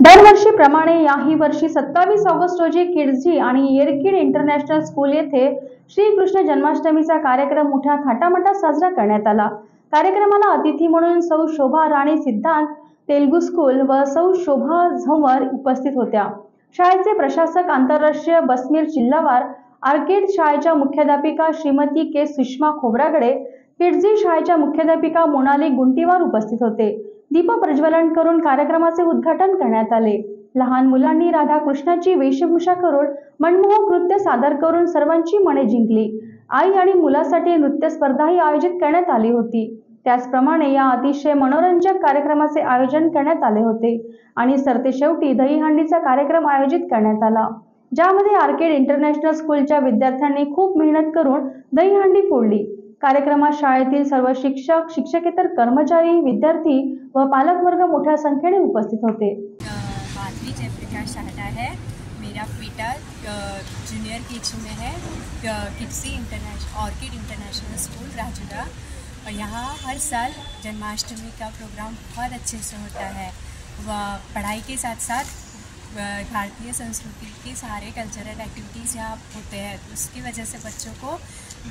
दरवर्षीप्रमाणे याही वर्षी 27 ऑगस्ट रोजी किडझी आणि येरकीड इंटरनॅशनल स्कूल येथे श्रीकृष्ण जन्माष्टमीचा कार्यक्रम मोठ्या थाटामाटात साजरा करण्यात आला। कार्यक्रमाला अतिथी म्हणून सौ शोभा राणी सिद्धांत तेलुगू स्कूल व सौ शोभा झंवर उपस्थित होत्या। शाळेचे प्रशासक आंतरराष्ट्रीय बसमीर जिल्हावार आर्केड शाळेच्या मुख्याध्यापिका श्रीमती के सुषमा खोब्रागडे, किडझी शाळेच्या मुख्याध्यापिका मोनाली गुंटीवार उपस्थित होते। दीप प्रज्वलन करून कार्यक्रमाचे उद्घाटन करण्यात आले। लहान मुलांनी राधा कृष्णाची वेशभूषा करून मनमोहक नृत्य सादर करून सर्वांची मने जिंकली। आई आणि मुलासाठी नृत्य स्पर्धाही आयोजित करण्यात आली होती। त्याचप्रमाणे या अतिशय मनोरंजक कार्यक्रमाचे आयोजन करण्यात आले होते आणि सरतेशेवटी दहीहंडीचा कार्यक्रम आयोजित करण्यात आला, ज्यामध्ये आर्केड इंटरनॅशनल स्कूलच्या विद्यार्थ्यांनी खूप मेहनत करून दहीहंडी फोडली। कार्यक्रमात शाळेतील सर्व शिक्षक, शिक्षकेतर कर्मचारी, विद्यार्थी व पालक वर्ग मोठ्या संख्येने उपस्थित होते। माधवी जयप्रकाश साहटा है। मेरा बेटा जूनियर केजी में है, किड्सी ऑर्किड इंटरनेशनल स्कूल राजूरा। यहाँ हर साल जन्माष्टमी का प्रोग्राम बहुत अच्छे से होता है व पढ़ाई के साथ साथ भारतीय संस्कृति के सारे कल्चरल एक्टिविटीज़ यहाँ होते हैं। उसकी वजह से बच्चों को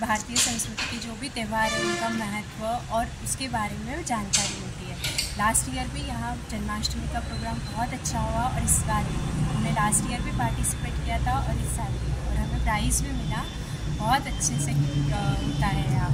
भारतीय संस्कृति के जो भी त्यौहार है उनका महत्व और उसके बारे में जानकारी मिलती है। लास्ट ईयर भी यहाँ जन्माष्टमी का प्रोग्राम बहुत अच्छा हुआ और इस बार हमने लास्ट ईयर भी पार्टिसिपेट किया था और इस साल भी, और हमें प्राइज़ भी मिला। बहुत अच्छे से होता है यहाँ।